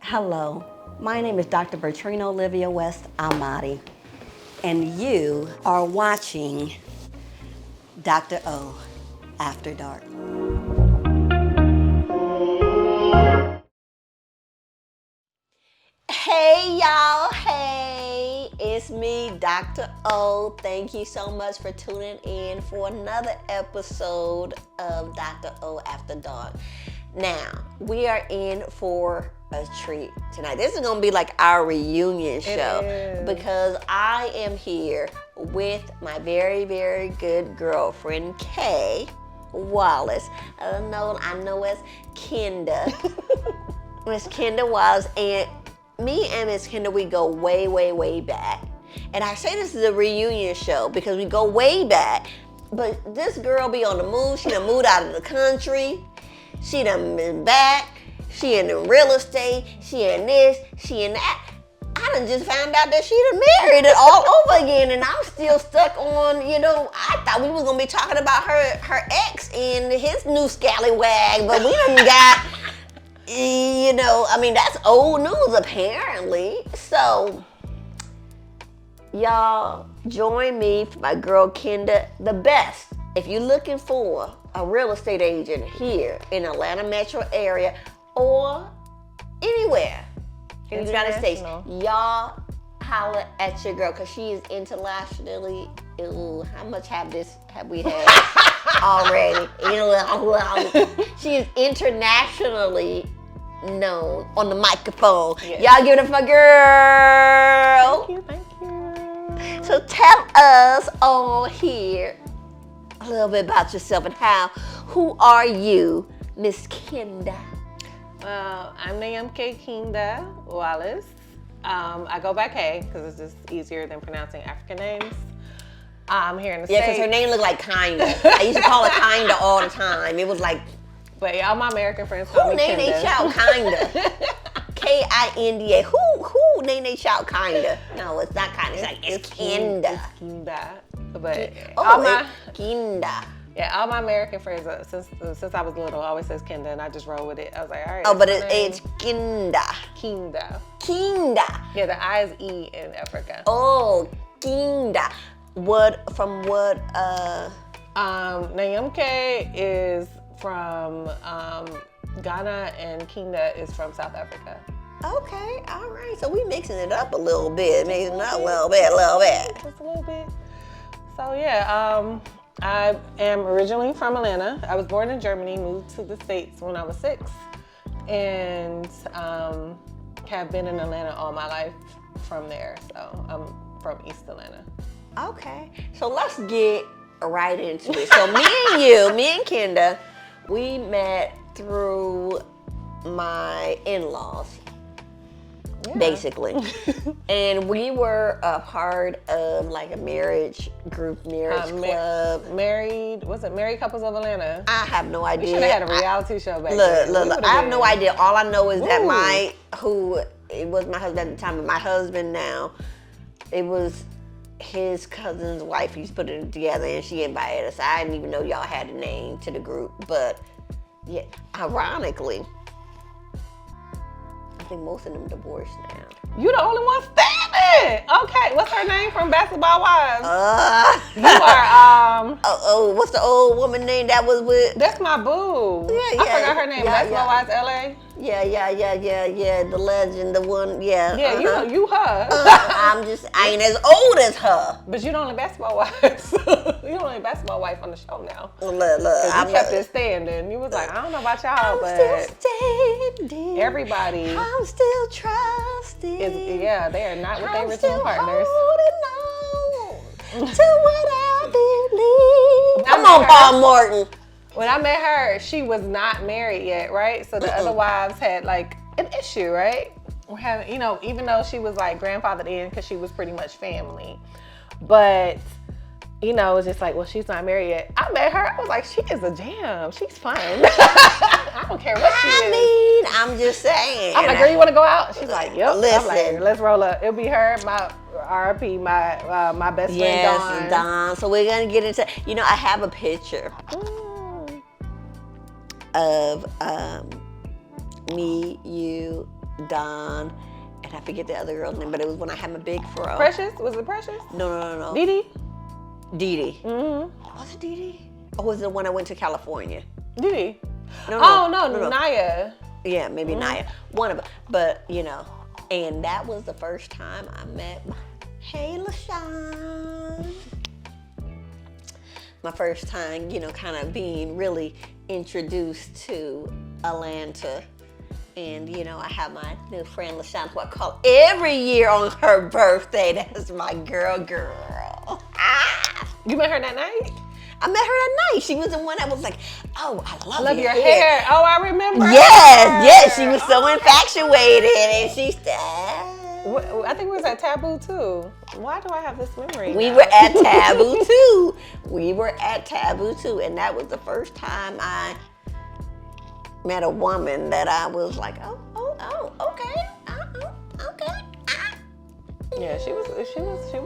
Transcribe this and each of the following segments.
Hello, my name is Dr. Bertrina Olivia West Amati, and you are watching Dr.O After Dark. Hey y'all, hey, it's me, Dr. O. Thank you so much for tuning in for another episode of Dr. O After Dark. Now, we are in for a treat tonight. This is gonna be like our reunion show because I am here with my very, very good girlfriend, Kay Wallace. I know as Kenda. Miss Kenda Wallace, and me and Miss Kenda, we go way, way, way back. And I say this is a reunion show because we go way back, but this girl be on the move. She done moved out of the country. She done been back. She in the real estate. She in this. She in that. I done just found out that she done married it all over again, and I'm still stuck on, I thought we was going to be talking about her ex and his new scallywag, but we done got... that's old news apparently. So, y'all join me for my girl Kenda, the best. If you're looking for a real estate agent here in Atlanta metro area or anywhere in the United States, y'all holler at your girl because she is internationally. How much have we had already? She is internationally known on the microphone. Yes. Y'all give it up for my girl. Thank you. So tell us all here a little bit about yourself and who are you, Miss Kenda? I'm Naomi Kenda Wallace. I go by Kay because it's just easier than pronouncing African names. I'm here in the States. Yeah, because her name looked like Kinda. I used to call her Kinda all the time. It was like... But all my American friends call me Kenda. Who Nene shout Kinda? Kinda. Who Nene shout Kinda? No, it's not Kinda. It's Kenda. It's Kenda. But Kenda. Yeah, all my American friends, since I was little, always says Kenda, and I just roll with it. I was like, all right. Oh, but it's Kenda. Kenda. Kenda. Yeah, the I is E in Africa. Oh, Kenda. From what? Naomi K is from Ghana, and Kenda is from South Africa. Okay, all right. So we mixing it up a little bit, Just a little bit. Just a little bit. So yeah, I am originally from Atlanta. I was born in Germany, moved to the States when I was 6, and have been in Atlanta all my life from there. So I'm from East Atlanta. Okay, so let's get right into it. So me and Kenda, we met through my in-laws. Yeah. Basically. And we were a part of like a marriage club. Married Couples of Atlanta? I have no idea. We should have had a reality show back then. Look, I have no idea. All I know is that it was my husband at the time, but my husband now, it was his cousin's wife. He's putting it together and she invited us. I didn't even know y'all had a name to the group, but yeah, ironically, I think most of them divorced now. You the only one standing. Okay, what's her name from Basketball Wives? You are what's the old woman name that was with? That's my boo. Yeah. I forgot her name. Basketball Wives LA. Yeah. The legend, the one. Yeah. Yeah, you her. I ain't as old as her. But you the only Basketball Wives. You the only Basketball wife on the show now. Look. You kept it standing. You was like, I don't know about y'all, but still standing. Everybody. I'm still trusting. They are not with their original partners. To what I believe. Come on, Paul Morton. When I met her, she was not married yet, right? So the other wives had like an issue, right? We're having, even though she was like grandfathered in because she was pretty much family, but it was just like, well, she's not married yet. I met her. I was like, she is a jam. She's fun. I don't care what she is. I'm just saying. I'm like, girl, you want to go out? She's like, yep. Listen. I'm like, let's roll up. It'll be her, my RP, my best friend, Dawn. So we're going to get into, I have a picture of me, you, Don, and I forget the other girl's name, but it was when I had my big fro. Precious? Was it Precious? No. Dee Dee? Dee Dee. Mm-hmm. Was it Dee Dee? Or was it the one I went to California? Dee Dee. No. Naya. Yeah, maybe Naya. One of them. But, you know, and that was the first time I met hey, LaShawn. My first time, you know, kind of being really introduced to Atlanta. And, you know, I have my new friend LaShawn, who I call every year on her birthday. That's my girl. You met her that night? I met her that night. She was the one that was like, oh, I love your hair. Oh, I remember. Yes. She was so infatuated. And she said, I think we was at Taboo too. Why do I have this memory? We were at Taboo too. And that was the first time I met a woman that I was like, okay. Yeah, she was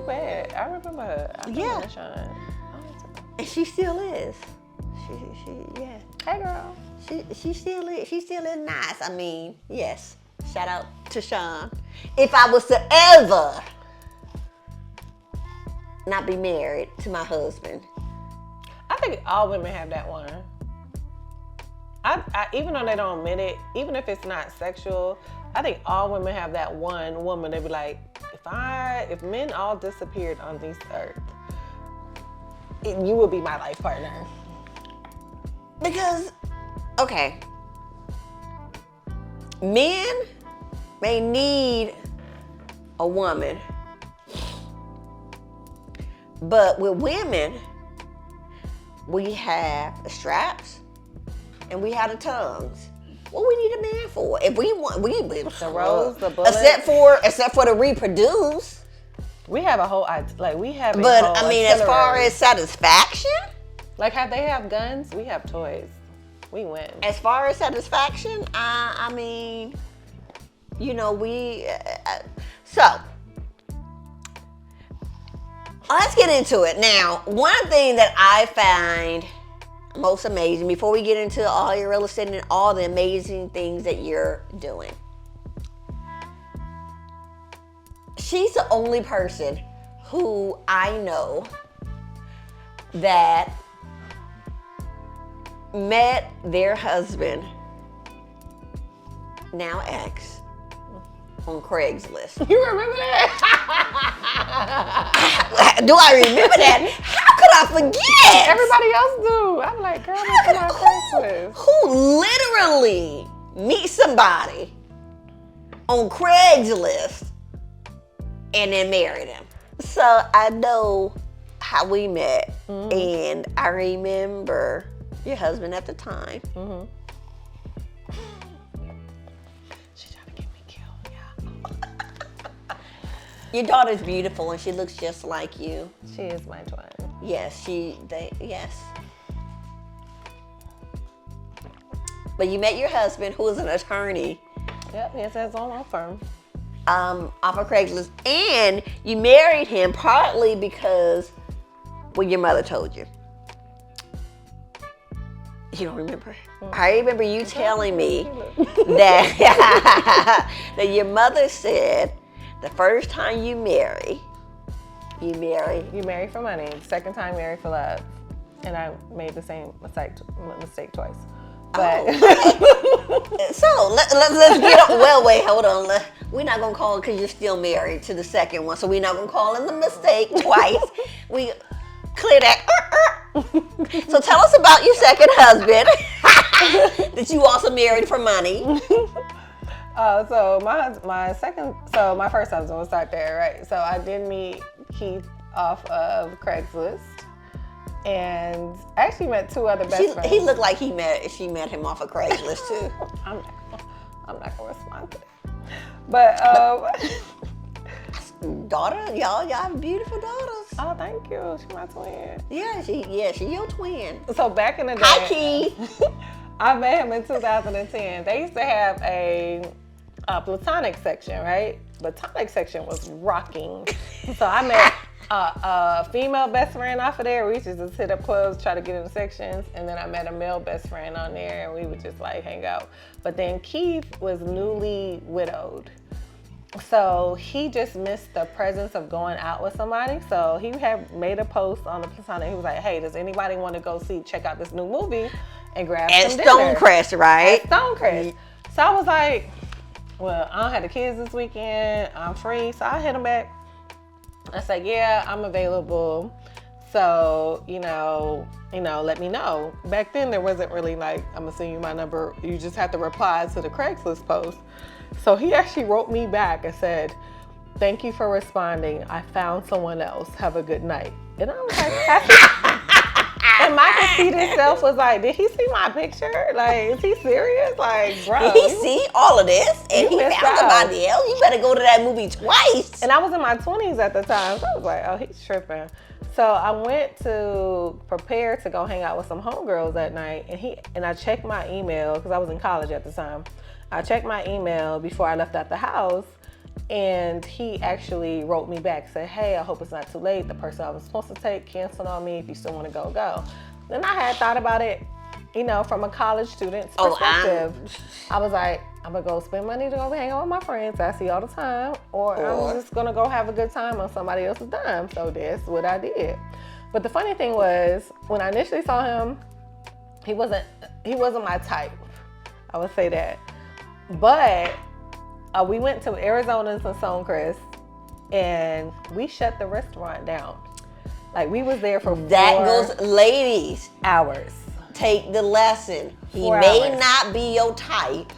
bad. I remember her. Yeah. And she still is. Yeah. Hey girl. She still is. She still is nice. I mean, yes. Shout out to Sean. If I was to ever not be married to my husband. I think all women have that one. I even though they don't admit it, even if it's not sexual, I think all women have that one woman. They be like, if men all disappeared on this earth, you would be my life partner. Because, okay, men may need a woman, but with women, we have the straps and we have the tongues. What we need a man for? If we want, the rose, the bullet. Except for to reproduce. We have a whole, we have. But I mean, as far as satisfaction, like how they have guns, we have toys. We win. As far as satisfaction, I mean, you know, so let's get into it. Now, one thing that I find most amazing, before we get into all your real estate and all the amazing things that you're doing, she's the only person who I know that met their husband, now ex, on Craigslist. You remember that? Do I remember that? How could I forget? Everybody else do. I'm like, girl, that's on Craigslist. Who literally meets somebody on Craigslist and then married him? So I know how we met, and I remember your husband at the time. Mm-hmm. She's trying to get me killed, yeah. Your daughter's beautiful, and she looks just like you. She is my twin. Yes, yes. But you met your husband, who is an attorney. Yep, he has his own law firm. Off of Craigslist, and you married him partly because your mother told you. You don't remember? I remember you telling me that that your mother said the first time you marry for money. The second time, marry for love. And I made the same mistake twice. But so let's get on. Well, wait, hold on. We're not gonna call it because you're still married to the second one, so we're not gonna call it the mistake twice. We clear that. So tell us about your second husband that you also married for money. So my first husband, we'll start there, right? So I did meet Keith off of Craigslist, and I actually met two other best friends. He looked like she met him off of Craigslist too. I'm not gonna respond to that. But daughter, y'all have beautiful daughters. Oh, thank you. She's my twin. Yeah, she your twin. So back in the day, hi Keith. I met him in 2010. They used to have a platonic section, right? Platonic section was rocking. So I met a female best friend off of there. We used to just hit up clubs, try to get into sections, and then I met a male best friend on there, and we would just like hang out. But then Keith was newly widowed, so he just missed the presence of going out with somebody. So he had made a post on the Platonic. He was like, "Hey, does anybody want to go check out this new movie and grab some dinner?" At Stonecrest, right? At Stonecrest. So I was like, "Well, I don't have the kids this weekend. I'm free." So I hit him back. I said, "Yeah, I'm available. So, let me know." Back then, there wasn't really like, "I'm gonna send you my number." You just had to reply to the Craigslist post. So he actually wrote me back and said, "Thank you for responding. I found someone else. Have a good night." And I was like, and my conceited self was like, "Did he see my picture? Like, is he serious? Like, bro. Did he see all of this? And he found somebody else? You better go to that movie twice." And I was in my 20s at the time. So I was like, "Oh, he's tripping." So I went to prepare to go hang out with some homegirls that night. And I checked my email because I was in college at the time. I checked my email before I left out the house, and he actually wrote me back, said, "Hey, I hope it's not too late. The person I was supposed to take canceled on me. If you still want to go, go." Then I had thought about it, from a college student's perspective. I was like, I'm going to go spend money to go hang out with my friends I see all the time, or I'm just going to go have a good time on somebody else's dime. So that's what I did. But the funny thing was, when I initially saw him, he wasn't my type. I would say that. But we went to Arizona and Stonecrest, and we shut the restaurant down. Like, we was there for 4 ladies, hours. Take the lesson. He may not be your type,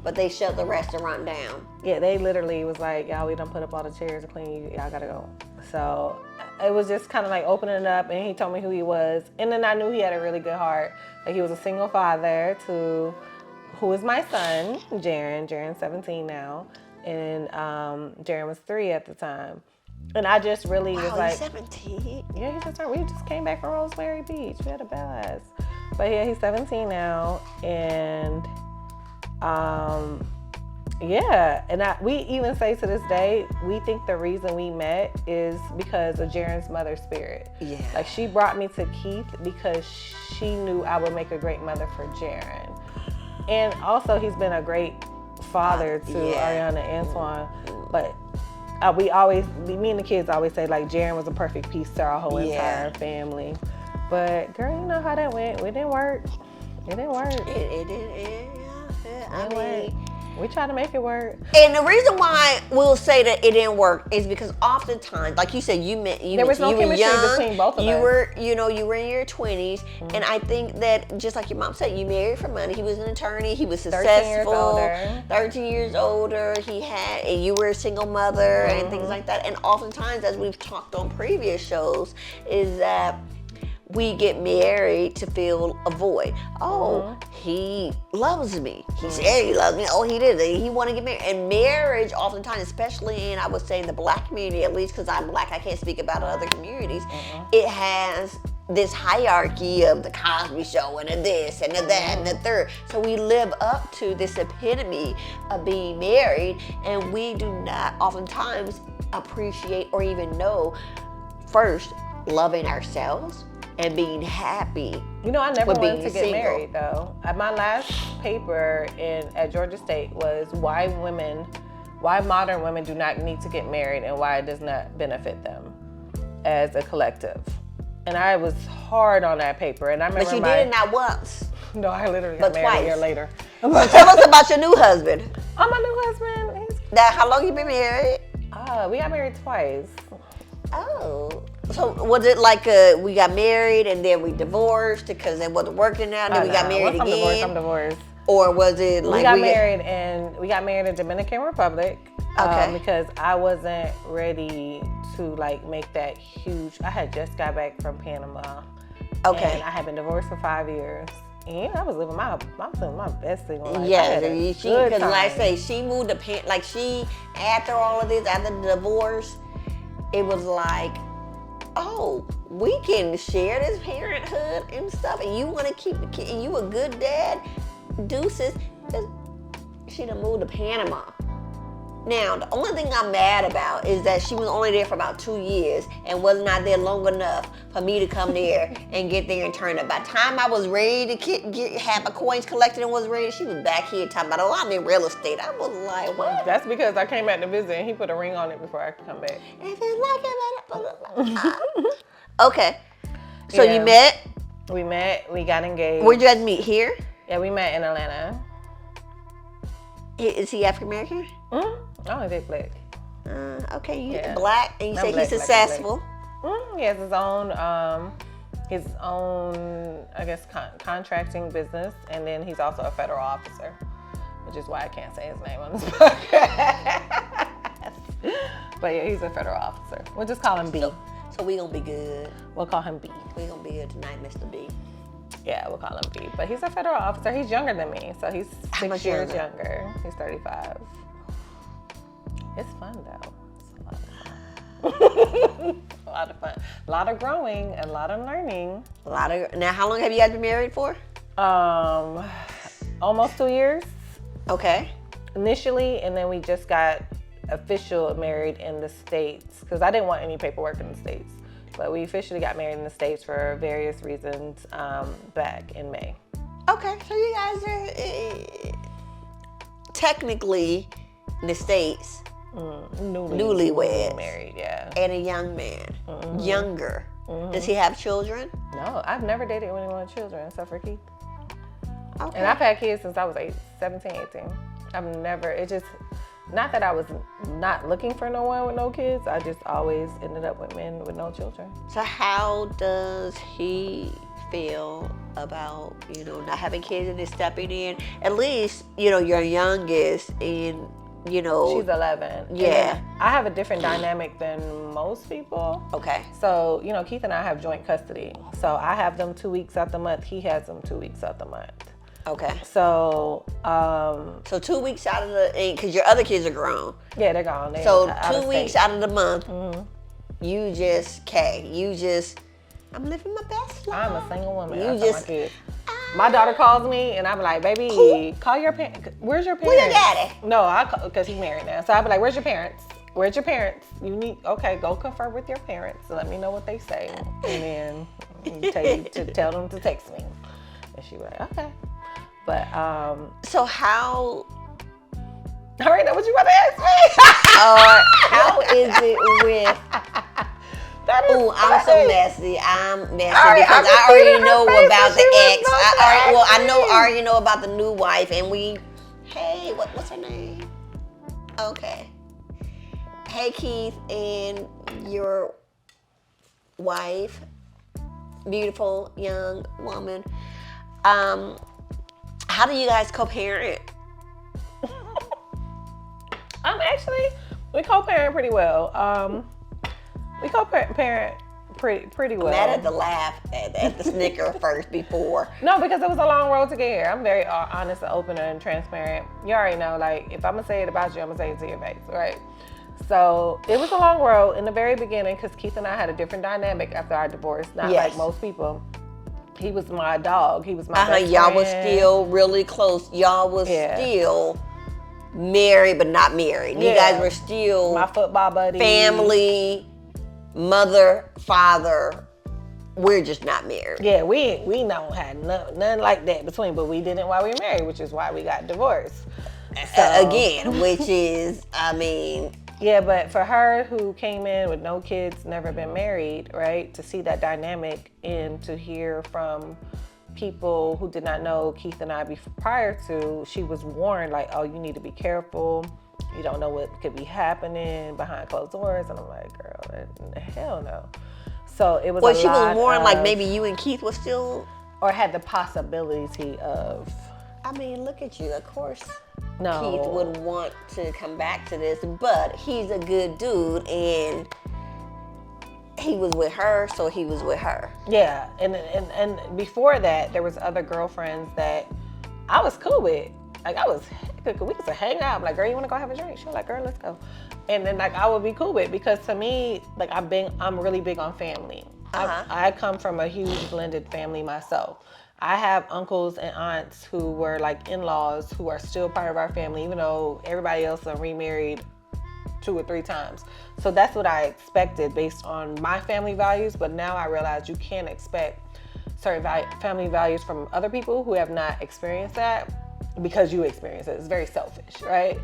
but they shut the restaurant down. Yeah, they literally was like, "Y'all, we done put up all the chairs to clean. Y'all gotta go." So it was just kind of like opening it up, and he told me who he was. And then I knew he had a really good heart. Like, he was a single father to who is my son, Jaren. Jaren's 17 now. And Jaren was 3 at the time. And I just really was like, he's 17. Yeah, he just turned. We just came back from Rosemary Beach. We had a blast. But yeah, he's 17 now, and we even say to this day, we think the reason we met is because of Jaren's mother's spirit. Yeah, like, she brought me to Keith because she knew I would make a great mother for Jaren, and also he's been a great father to Ariana and Antoine, but. Me and the kids always say, like, Jaren was a perfect piece to our whole entire family. But, girl, you know how that went. It didn't work. It didn't work. It didn't. We tried to make it work. And the reason why we'll say that it didn't work is because oftentimes, like you said, there was no chemistry between both of us. You were in your 20s, and I think that, just like your mom said, you married for money. He was an attorney. He was successful. 13 years older. And you were a single mother and things like that. And oftentimes, as we've talked on previous shows, is that we get married to fill a void. Oh, he loves me. He said he loves me. Oh, he did. He want to get married. And marriage, oftentimes, especially in, I would say, the Black community, at least because I'm Black, I can't speak about other communities. It has this hierarchy of the Cosby Show and the this and the that and the third. So we live up to this epitome of being married, and we do not oftentimes appreciate or even know, first, loving ourselves and being happy. I never wanted to get married, though. My last paper at Georgia State was why modern women do not need to get married and why it does not benefit them as a collective. And I was hard on that paper. And I remember But you did it not once. No, I literally got married a year later. So tell us about your new husband. Oh, my new husband. How long you been married? We got married twice. Oh. So was it like we got married and then we divorced because it wasn't working out, and then we got married again? I'm divorced. Or was it like we got married in Dominican Republic? Because I wasn't ready to like make that huge. I had just got back from Panama. Okay. And I had been divorced for 5 years. And I was living my best single life. Yeah, because like I say, she moved to after all of this, after the divorce, it was like, oh, we can share this parenthood and stuff, and you want to keep the kid, and you a good dad, deuces. She done moved to Panama. Now, the only thing I'm mad about is that she was only there for about 2 years and was not there long enough for me to come there and get there and turn up. By the time I was ready to have my coins collected and was ready, she was back here talking about, oh, I'm in real estate. I was like, what? That's because I came back to visit and he put a ring on it before I could come back. If it's like it, okay. So Yeah. you met? We met, we got engaged. Where'd you guys meet? Here? Yeah, we met in Atlanta. Is he African American? I only date black. Okay, you Yeah. black, and you I'm say black, he's black, successful. He has his own, I guess, contracting business, and then he's also a federal officer, which is why I can't say his name on this podcast. But yeah, he's a federal officer. We'll just call him B. So we gonna be good. We'll call him B. We gonna be good tonight, Mr. B. Yeah, we'll call him B. But he's a federal officer. He's younger than me, so he's How much 6 years younger? younger. He's 35. It's fun though. It's a lot of fun. A lot of fun. A lot of growing, a lot of learning. Now, how long have you guys been married for? Almost 2 years Okay. initially, and then we just got official married in the States because I didn't want any paperwork in the States. But we officially got married in the States for various reasons back in May. Okay, so you guys are technically in the States, newlyweds, married, yeah. and a young man, younger. Does he have children? No, I've never dated anyone with children except for Keith. Okay. And I've had kids since I was 17, 18. I've never, it just, not that I was not looking for no one with no kids. I just always ended up with men with no children. So how does he feel about, not having kids and then stepping in? At least, your youngest and, She's 11. Yeah. And I have a different dynamic than most people. Okay. So, Keith and I have joint custody. So I have them 2 weeks out the month. He has them 2 weeks out the month. Okay. So, So 2 weeks out of because your other kids are grown. yeah, they're gone. So 2 weeks out of the month, I'm living my best life. I'm a single woman. You I tell just- my kids. My daughter calls me and I'm like, baby, call your parents. Where's your parents? Who your daddy? No, because he's married now. So I'll be like, where's your parents? Where's your parents? Okay, go confer with your parents and let me know what they say. And then tell them to text me. And she was like, okay. But, So how I already know what you want to ask me. how is it with? That is Ooh, I'm so funny. messy. I'm messy All right, because I I just already seen her know face about when the she was ex. about to I ask already know about the new wife, and hey, what's her name? Okay. Hey, Keith and your wife, beautiful young woman. How do you guys co-parent? We co-parent pretty well. We co-parent pretty well. Mad at the laugh at the snicker first before. No, because it was a long road to get here. I'm very honest and open and transparent. You already know, like, if I'm gonna say it about you, I'm gonna say it to your face, right? So it was a long road in the very beginning because Keith and I had a different dynamic after our divorce, not Yes. like most people. He was my dog. He was my best Y'all friend. was still really close. Y'all was still married, but not married. You Yeah. guys were still my football buddy. family, mother, father. We're just not married. Yeah, we don't have none like that between, but we didn't while we were married, which is why we got divorced. So, Again, which is, yeah, but for her who came in with no kids, never been married, right, to see that dynamic and to hear from people who did not know Keith and I prior to, she was warned, like, oh, you need to be careful. You don't know what could be happening behind closed doors. And I'm like, girl, hell no. So it was well, a she lot was warned, like of- maybe you and Keith was still. or had the possibility of. Look at you. Of course, No. Keith would want to come back to this, but he's a good dude, and he was with her, so he was with her. Yeah, and before that, there was other girlfriends that I was cool with. Like, we used to hang out. I'm like, girl, you want to go have a drink? She was like, girl, let's go. And then, like, I would be cool with it because to me, like, I'm really big on family. I come from a huge blended family myself. I have uncles and aunts who were like in-laws who are still part of our family, even though everybody else are remarried 2 or 3 times. So that's what I expected based on my family values. But now I realize you can't expect certain family values from other people who have not experienced that because you experience it. It's very selfish, right?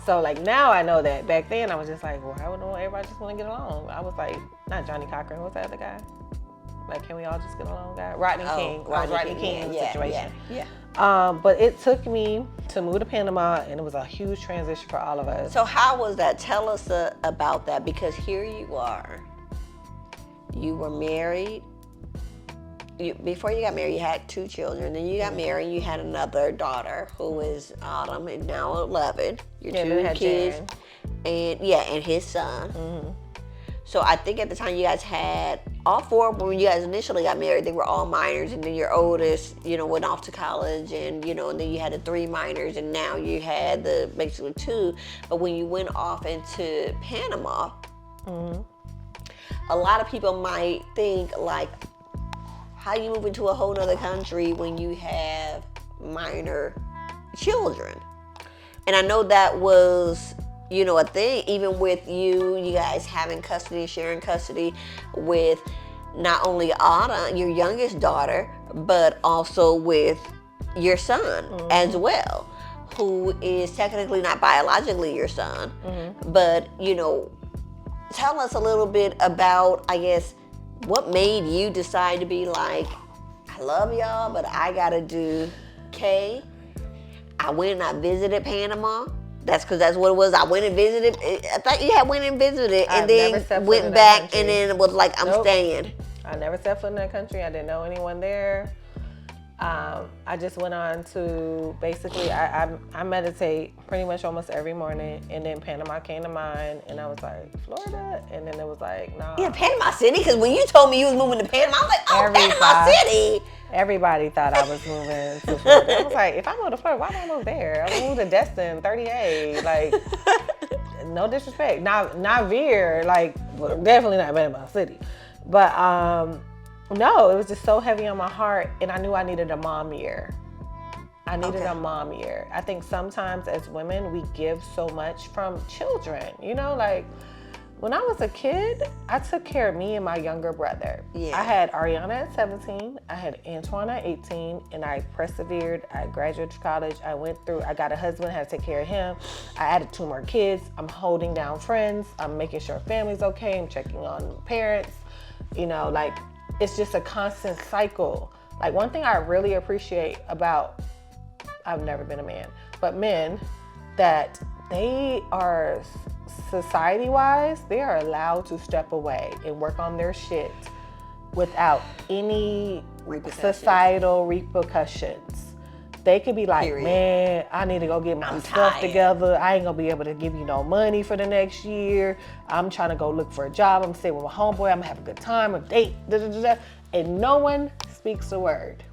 So like now I know that. Back then I was just like, well, I don't know, everybody just want to get along. I was like, not Johnny Cochran, what's that other guy? Like, can we all just get along, guy? Rodney King. I was Rodney King in the situation. But it took me to move to Panama, and it was a huge transition for all of us. So how was that? Tell us about that, because here you are. You were married. Before you got married, you had 2 children. Then you got married, you had another daughter who is Autumn, and now 11. Your 2 kids. And his son. So I think at the time you guys had all 4, when you guys initially got married, they were all minors, and then your oldest, went off to college, and and then you had the 3 minors, and now you had the basically 2. But when you went off into Panama, a lot of people might think like, how you move into a whole nother country when you have minor children? And I know that was a thing, even with you guys having custody, sharing custody with not only Anna, your youngest daughter, but also with your son as well, who is technically not biologically your son. But, tell us a little bit about, I guess, what made you decide to be like, I love y'all, but I gotta do K. I went and I visited Panama. That's because that's what it was. I went and visited. I thought you had went and visited, and then went back, and then was like, I'm staying. I never set foot in that country. I didn't know anyone there. I just went on to basically, I meditate pretty much almost every morning, and then Panama came to mind, and I was like, Florida? And then it was like, no. Yeah, Panama City, because when you told me you was moving to Panama, I was like, oh, Panama City. Everybody thought I was moving to Florida. I was like, if I move to Florida, why don't I move there? I moved to Destin, 38, like, no disrespect. Not Veer, like, well, definitely not Panama City. But, no, it was just so heavy on my heart, and I knew I needed a mom year. I needed a mom year. I think sometimes as women, we give so much from children. Like when I was a kid, I took care of me and my younger brother. Yeah. I had Ariana at 17, I had Antoine at 18, and I persevered. I graduated college. I got a husband, had to take care of him. I added 2 more kids. I'm holding down friends. I'm making sure family's okay. I'm checking on parents. Like, it's just a constant cycle. Like, one thing I really appreciate about, I've never been a man, but men, that they are, society-wise, they are allowed to step away and work on their shit without any societal repercussions. They could be like, man, I need to go get my stuff together. I ain't gonna be able to give you no money for the next year. I'm trying to go look for a job. I'm staying with my homeboy. I'm gonna have a good time, a date, and no one speaks a word.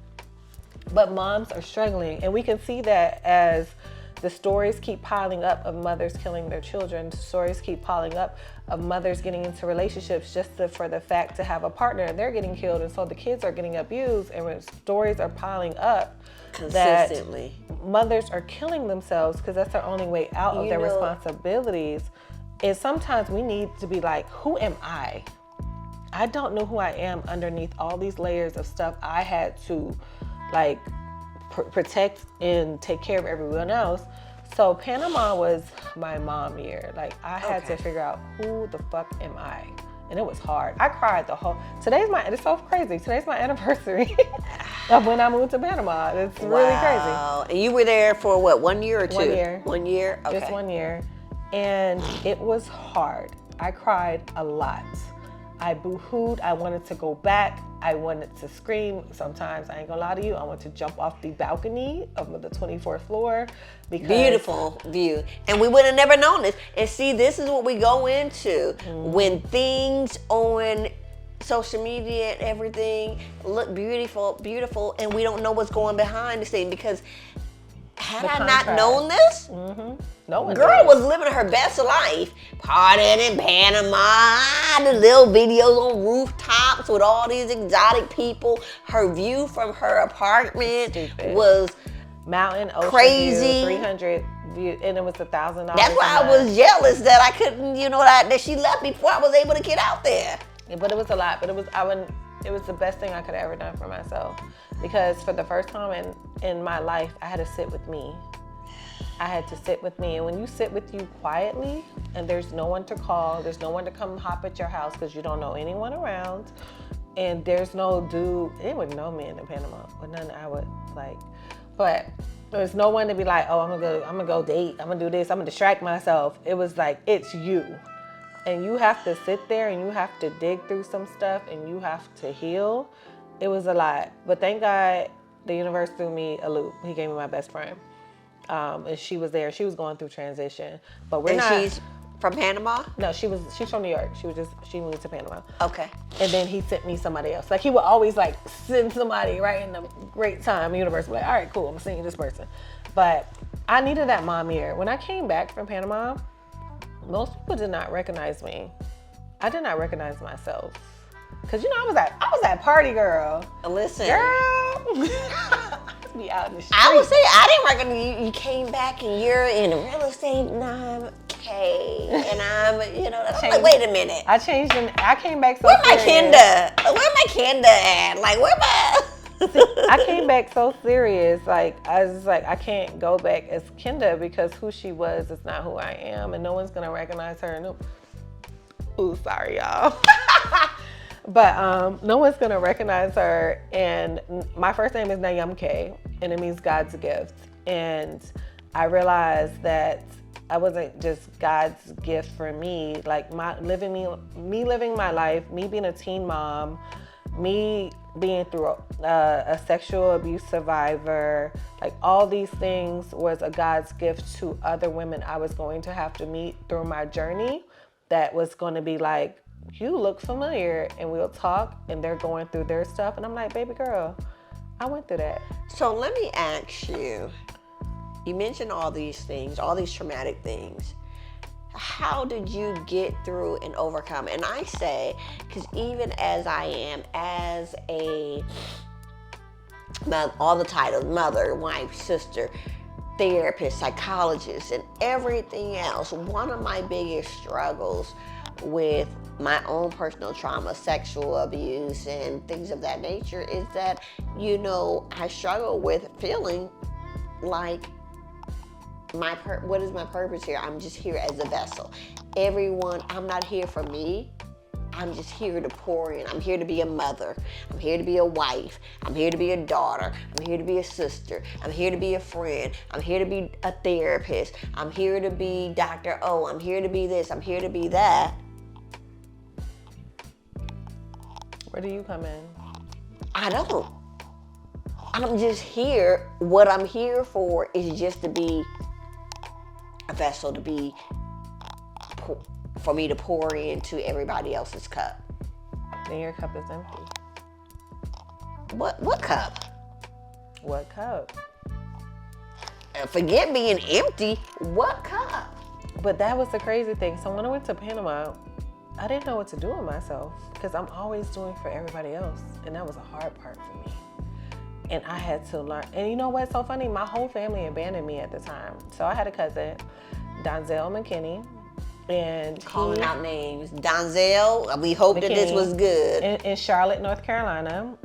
But moms are struggling, and we can see that as the stories keep piling up of mothers killing their children. The stories keep piling up of mothers getting into relationships just for the fact to have a partner, and they're getting killed, and so the kids are getting abused, and when stories are piling up consistently, that mothers are killing themselves because that's their only way out of their responsibilities. And sometimes we need to be like, who am I? I don't know who I am underneath all these layers of stuff I had to like protect and take care of everyone else. So Panama was my mom year. Like, I had to figure out, who the fuck am I? And it was hard. I cried it's so crazy. Today's my anniversary of when I moved to Panama. It's really crazy. And you were there for what, 1 year or 2? 1 year. 1 year? Okay. Just 1 year. And it was hard. I cried a lot. I boo-hooed. I wanted to go back. I wanted to scream. Sometimes, I ain't gonna lie to you, I want to jump off the balcony of the 24th floor. Because beautiful view. And we would have never known this. And see, this is what we go into when things on social media and everything look beautiful, and we don't know what's going behind the scene, because had I not known this, no one girl was living her best life, partying in Panama, the little videos on rooftops with all these exotic people. Her view from her apartment was mountain, ocean crazy. View, 300 and it was $1,000. That's why I was jealous that I couldn't, that she left before I was able to get out there. Yeah, but it was a lot. But it was the best thing I could have ever done for myself, because for the first time in my life, I had to sit with me. I had to sit with me. And when you sit with you quietly and there's no one to call, there's no one to come hop at your house because you don't know anyone around, and there's no dude, there were no men in Panama, but none I would like, but there's no one to be like, oh, I'm gonna go date, I'm gonna do this, I'm gonna distract myself. It was like, it's you. And you have to sit there and you have to dig through some stuff and you have to heal. It was a lot. But thank God the universe threw me a loop. He gave me my best friend. And she was there. She was going through transition. But she's from Panama? No, she's from New York. She moved to Panama. Okay. And then he sent me somebody else. Like, he would always like send somebody right in the great time. The universe would be like, all right, cool, I'm sending you this person. But I needed that mom year. When I came back from Panama, most people did not recognize me. I did not recognize myself. Cause I was that party girl. Listen. Girl. Be out in the street. I would say I didn't recognize you. You came back and you're in real estate. Now and I'm, I'm like, wait a minute. I changed and I came back so Where my serious. Where my Kenda at? Like, where my... I came back so serious. Like, I was like, I can't go back as Kenda because who she was is not who I am, and no one's gonna recognize her. No, ooh, sorry, y'all. But no one's gonna recognize her. And my first name is Nayamke, and it means God's gift. And I realized that I wasn't just God's gift for me. Like, living my life, me being a teen mom, me being through a sexual abuse survivor, like all these things was a God's gift to other women I was going to have to meet through my journey, that was going to be like, you look familiar, and we'll talk, and they're going through their stuff, and I'm like, baby girl, I went through that. So let me ask you, you mentioned all these things, all these traumatic things. How did you get through and overcome? And I say, because even as I am, as all the titles, mother, wife, sister, therapist, psychologist, and everything else, one of my biggest struggles with my own personal trauma, sexual abuse, and things of that nature is that, I struggle with feeling like, what is my purpose here? I'm just here as a vessel. I'm not here for me. I'm just here to pour in. I'm here to be a mother. I'm here to be a wife. I'm here to be a daughter. I'm here to be a sister. I'm here to be a friend. I'm here to be a therapist. I'm here to be Dr.O. I'm here to be this. I'm here to be that. Where do you come in? I don't. I'm just here. What I'm here for is just to be a vessel, for me to pour into everybody else's cup. And your cup is empty. What cup? What cup? Forget being empty. What cup? But that was the crazy thing. So when I went to Panama, I didn't know what to do with myself because I'm always doing for everybody else. And that was a hard part for me. And I had to learn. And you know what's so funny? My whole family abandoned me at the time. So I had a cousin, Donzel McKinney. And calling out names. Donzel, we hope McKinney, that this was good. In Charlotte, North Carolina.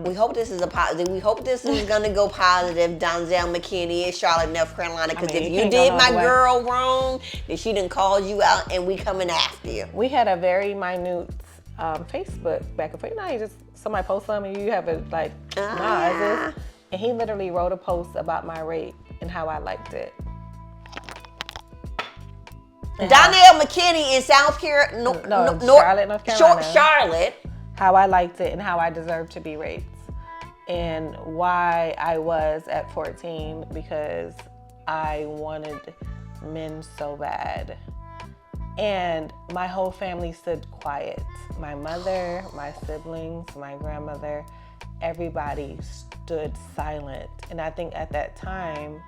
We hope this is a positive. We hope this is gonna go positive. Donzel McKinney in Charlotte, North Carolina. Because if you did my girl wrong, then she done called you out, and we coming after you. We had a very minute Facebook back and forth. You just somebody post something, you have it like, is this? And he literally wrote a post about my rape and how I liked it. Donnell McKinney in South Carolina. Charlotte, North Carolina. Charlotte. How I liked it and how I deserved to be raped. And why I was at 14, because I wanted men so bad. And my whole family stood quiet. My mother, my siblings, my grandmother, everybody stood silent. And I think at that time,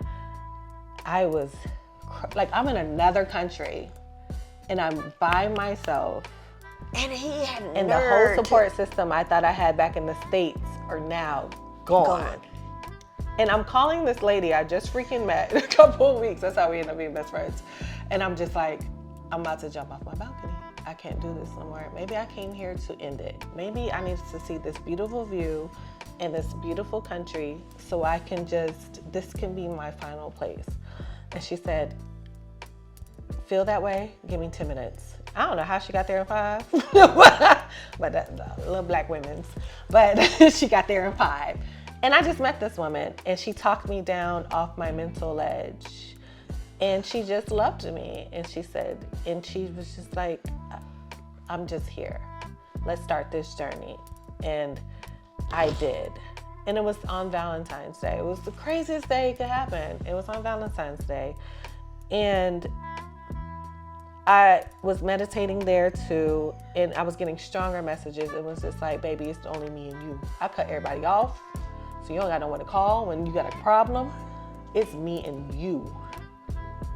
I was like, I'm in another country and I'm by myself. And he had and the whole support system I thought I had back in the States are now gone. And I'm calling this lady I just freaking met in a couple of weeks. That's how we ended up being best friends. And I'm just like, I'm about to jump off my balcony. I can't do this no more. Maybe I came here to end it. Maybe I need to see this beautiful view and this beautiful country so I can this can be my final place. And she said, feel that way? Give me 10 minutes. I don't know how she got there in 5, but that's little black women's. But she got there in 5. And I just met this woman, and she talked me down off my mental ledge. And she just loved me. And she said, and she was just like, I'm just here. Let's start this journey. And I did. And it was on Valentine's Day. It was the craziest day it could happen. It was on Valentine's Day. And I was meditating there too, and I was getting stronger messages. It was just like, baby, it's only me and you. I cut everybody off, so you don't got no one to call when you got a problem. It's me and you,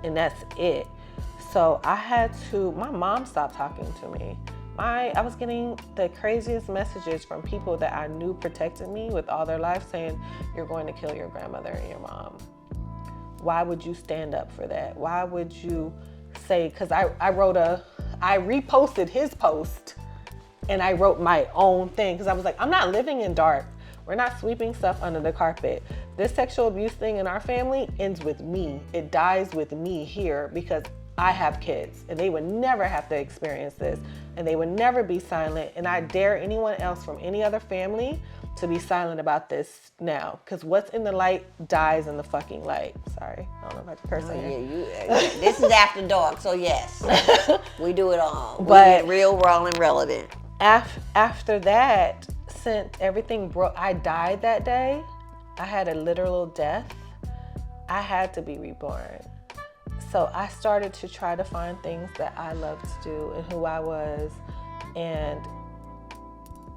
and that's it. So I had to, my mom stopped talking to me. I was getting the craziest messages from people that I knew protected me with all their life saying, you're going to kill your grandmother and your mom. Why would you stand up for that? Why would you say, because I reposted his post and I wrote my own thing because I was like, I'm not living in dark. We're not sweeping stuff under the carpet. This sexual abuse thing in our family ends with me. It dies with me here because I have kids and they would never have to experience this and they would never be silent. And I dare anyone else from any other family to be silent about this now, because what's in the light dies in the fucking light. Sorry, I don't know if I can curse on here. This is after dark, so yes, we do it all. We get real, raw, and relevant. After that, since everything broke, I died that day. I had a literal death. I had to be reborn. So I started to try to find things that I loved to do and who I was, and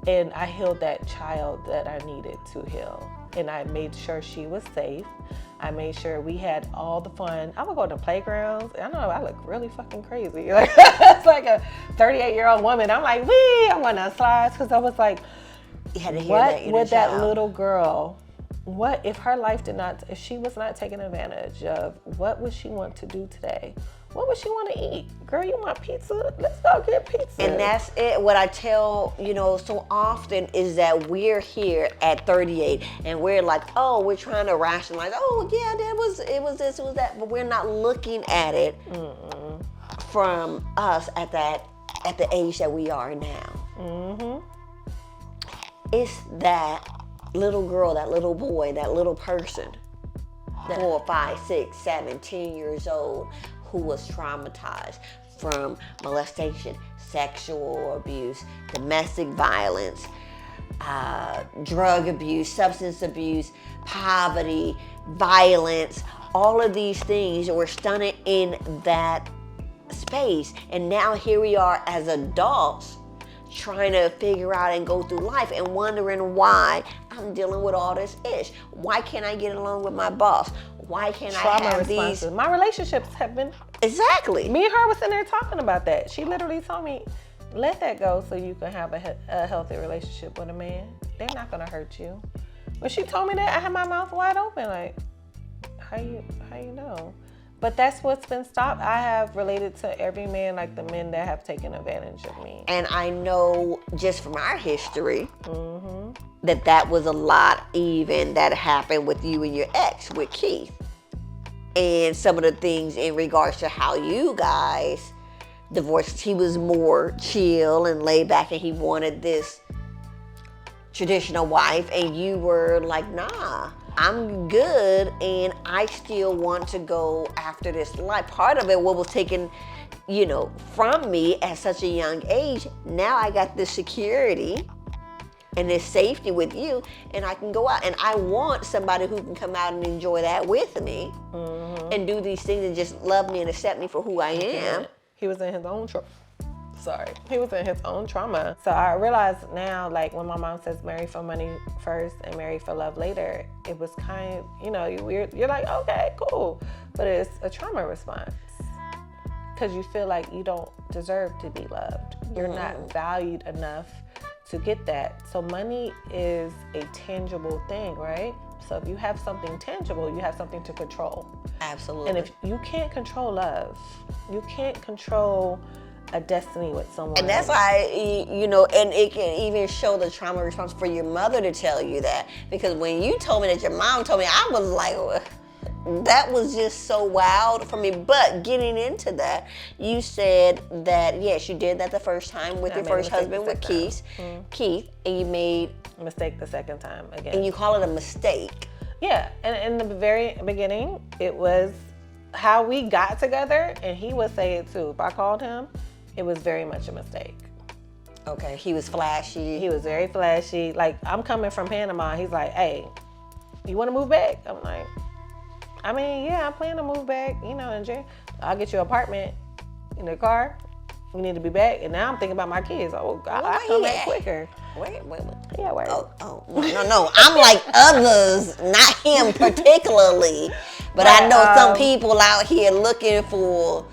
I healed that child that I needed to heal. And I made sure she was safe. I made sure we had all the fun. I would go to playgrounds. I know I look really fucking crazy. Like, it's like a 38-year-old woman. I'm like, wee, I'm going on slides because I was like, you had to hear what that would that little girl, what if her life if she was not taken advantage of, what would she want to do today? What would she want to eat? Girl, you want pizza? Let's go get pizza. And that's it. What I tell, so often is that we're here at 38 and we're like, oh, we're trying to rationalize. Oh, yeah, it was this, it was that. But we're not looking at it from us at the age that we are now. Mm-hmm. It's that little girl, that little boy, that little person, 4, 5, 6, 7, 10 years old, who was traumatized from molestation, sexual abuse, domestic violence, drug abuse, substance abuse, poverty, violence, all of these things were stunted in that space. And now here we are as adults trying to figure out and go through life and wondering why I'm dealing with all this ish. Why can't I get along with my boss? Why can't I have these? My relationships have been. Exactly. Me and her was sitting there talking about that. She literally told me, let that go so you can have a healthy relationship with a man. They're not going to hurt you. When she told me that, I had my mouth wide open like, how you know? But that's what's been stopped. I have related to every man like the men that have taken advantage of me. And I know just from our history that was a lot even that happened with you and your ex, with Keith. And some of the things in regards to how you guys divorced, he was more chill and laid back and he wanted this traditional wife and you were like, nah. I'm good and I still want to go after this life. Part of it, what was taken, from me at such a young age, now I got this security and this safety with you and I can go out and I want somebody who can come out and enjoy that with me and do these things and just love me and accept me for who I am. He was in his own He was in his own trauma. So I realized now, like when my mom says marry for money first and marry for love later, it was kind of, you're like, okay, cool. But it's a trauma response because you feel like you don't deserve to be loved. You're not valued enough to get that. So money is a tangible thing, right? So if you have something tangible, you have something to control. Absolutely. And if you can't control love, you can't control a destiny with someone. And that's why, and it can even show the trauma response for your mother to tell you that. Because when you told me that your mom told me, I was like, that was just so wild for me. But getting into that, you said that, yes, you did that the first time with your first husband, with Keith. Keith, and you made a mistake the second time again. And you call it a mistake. Yeah, and in the very beginning, it was how we got together, and he would say it too. If I called him, it was very much a mistake. Okay, he was flashy. He was very flashy. Like, I'm coming from Panama. He's like, hey, you want to move back? I'm like, I mean, yeah, I plan to move back, in June. I'll get you an apartment in the car. We need to be back. And now I'm thinking about my kids. Oh, God, I'll come back quicker. Wait. Yeah, wait. Oh, no. I'm like others, not him particularly. But I know some people out here looking for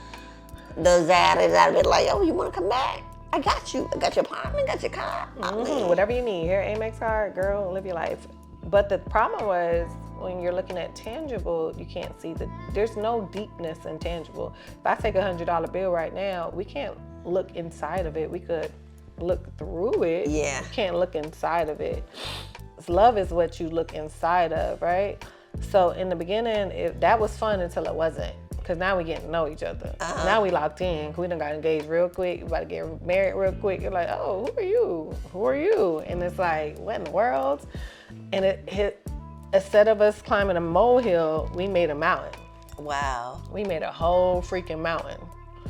the zaddies that be like, oh, you want to come back? I got you. I got your apartment, got your car. Whatever you need. Here, Amex card, girl, live your life. But the problem was, when you're looking at tangible, you can't see there's no deepness in tangible. If I take $100 bill right now, we can't look inside of it. We could look through it. Yeah. You can't look inside of it. Love is what you look inside of, right? So in the beginning, that was fun until it wasn't. Because now we getting to know each other. Now we locked in. We done got engaged real quick. We about to get married real quick. You're like, oh, who are you? Who are you? And it's like, what in the world? And it hit, instead of us climbing a molehill, we made a mountain. Wow. We made a whole freaking mountain.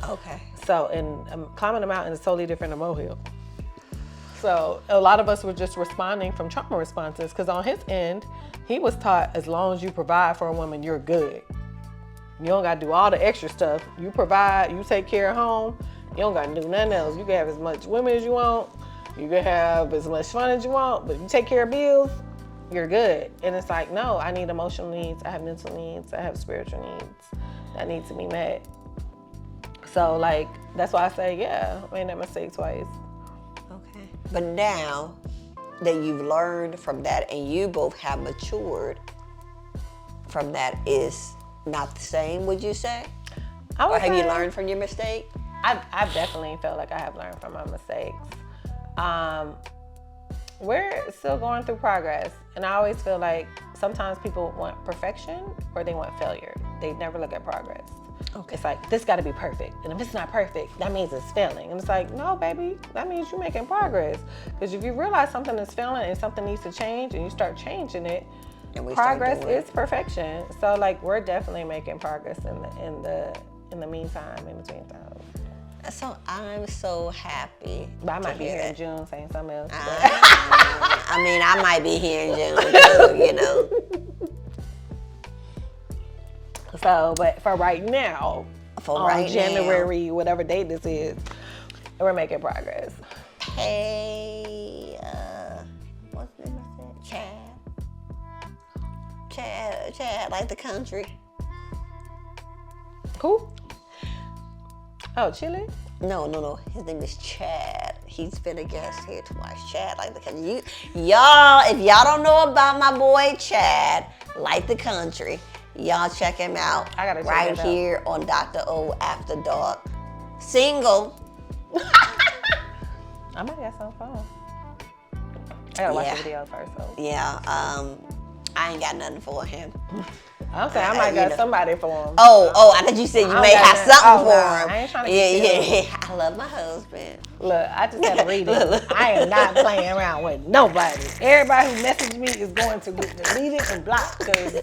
Okay. So, and climbing a mountain is totally different than a molehill. So a lot of us were just responding from trauma responses, because on his end, he was taught, as long as you provide for a woman, you're good. You don't got to do all the extra stuff. You provide, you take care of home. You don't got to do nothing else. You can have as much women as you want. You can have as much fun as you want, but if you take care of bills, you're good. And it's like, no, I need emotional needs. I have mental needs. I have spiritual needs that need to be met. So like, that's why I say, yeah, I made that mistake twice. Okay. But now that you've learned from that and you both have matured from that, is not the same, would you say? Or have you learned from your mistake? I've definitely felt like I have learned from my mistakes. We're still going through progress. And I always feel like sometimes people want perfection or they want failure. They never look at progress. Okay. It's like, this got to be perfect. And if it's not perfect, that means it's failing. And it's like, no, baby, that means you're making progress. Because if you realize something is failing and something needs to change and you start changing it, progress is perfection. So like, we're definitely making progress in the meantime, in between times. So I'm so happy. But I might be here in June saying something else. I mean, I might be here in June too, So, but for right now, January, whatever date this is, we're making progress. Hey, what's the name of that? Chad, like the country. Who? Oh, Chile? No. His name is Chad. He's been a guest here twice. Chad, like the country. Y'all, if y'all don't know about my boy Chad, like the country, y'all check him out. I gotta check right here on Dr.O After Dark. Single. I might get some fun. I gotta watch the video first. So. Yeah. I ain't got nothing for him. I'm saying I might got somebody for him. Oh, I thought you said you may have something for him. I ain't trying to get Yeah. I love my husband. Look, I just had to read it. I am not playing around with nobody. Everybody who messaged me is going to get deleted and blocked. Cause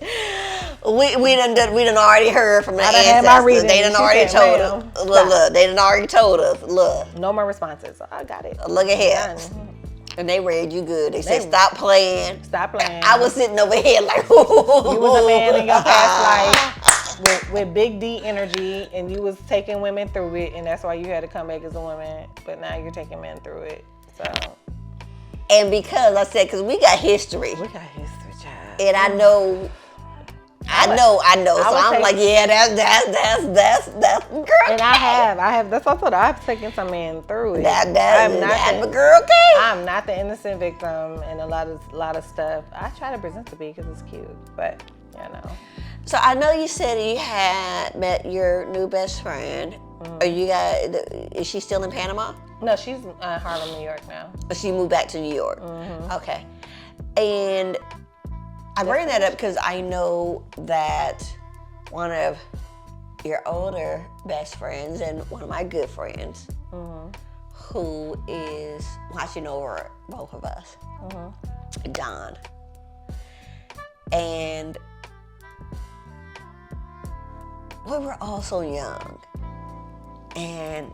we done already heard from the ancestors. They done already told us. Look, they done already told us. Look. No more responses. So I got it. Look at here. And they read you good. They said, stop playing. Stop playing. I was sitting over here like, you was a man in your past life with big D energy, and you was taking women through it, and that's why you had to come back as a woman. But now you're taking men through it. So. And because I said, because we got history. We got history, child. And I know I know. So I'm like, yeah, that's girl. And I have. That's also I've taken some man through it. That's the girl case. I'm not the innocent victim, and a lot of stuff. I try to present to be because it's cute, but So I know you said you had met your new best friend. Are you guys? Is she still in Panama? No, she's in Harlem, New York now. But she moved back to New York. Okay. And I bring that up because I know that one of your older best friends and one of my good friends, who is watching over both of us, John. And we were all so young. And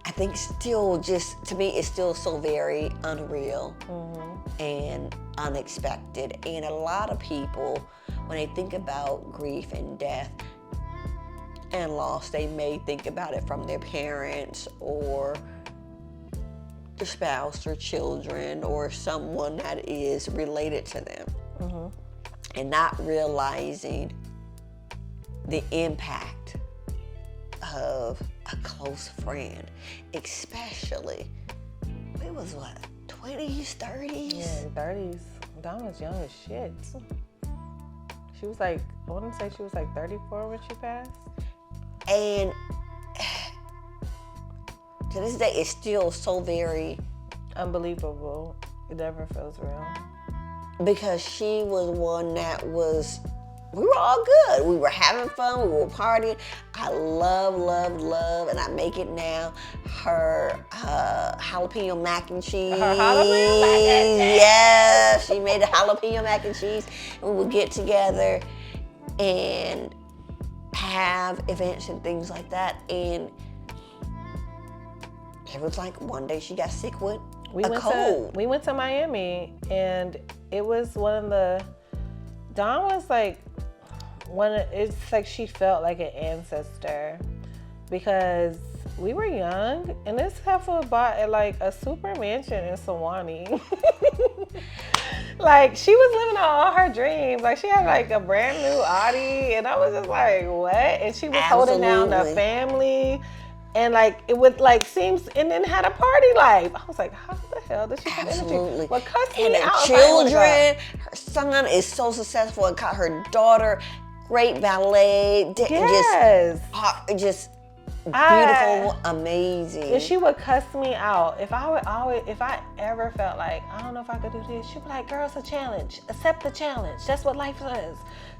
I think still just, to me, it's still so very unreal and unexpected. And a lot of people, when they think about grief and death and loss, they may think about it from their parents or their spouse or children or someone that is related to them, and not realizing the impact of a close friend, especially, it was what, 20s, 30s? Yeah, 30s. Dawn was young as shit. She was like, I want to say she was like 34 when she passed. And to this day, it's still so very unbelievable. It never feels real. Because she was one that was, we were all good. We were having fun. We were partying. I love, and I make it now, her jalapeno mac and cheese. Her jalapeno mac and cheese. Yeah, she made a jalapeno mac and cheese. And we would get together and have events and things like that. And it was like one day she got sick with a cold. We went to Miami, and it was one of the, Dawn was like, it's like she felt like an ancestor because we were young, and this heifer bought like a super mansion in Sewanee. Like, she was living out all her dreams. Like, she had like a brand new Audi, and I was just like, what? And she was holding down the family, and like it would like seems, and then had a party life. I was like, how the hell did she have energy? Well, cuss me out. Children, her son is so successful, and her daughter, great ballet, just beautiful, amazing. And she would cuss me out if I ever felt like I don't know if I could do this. She'd be like, "Girl, it's a challenge. Accept the challenge. That's what life is."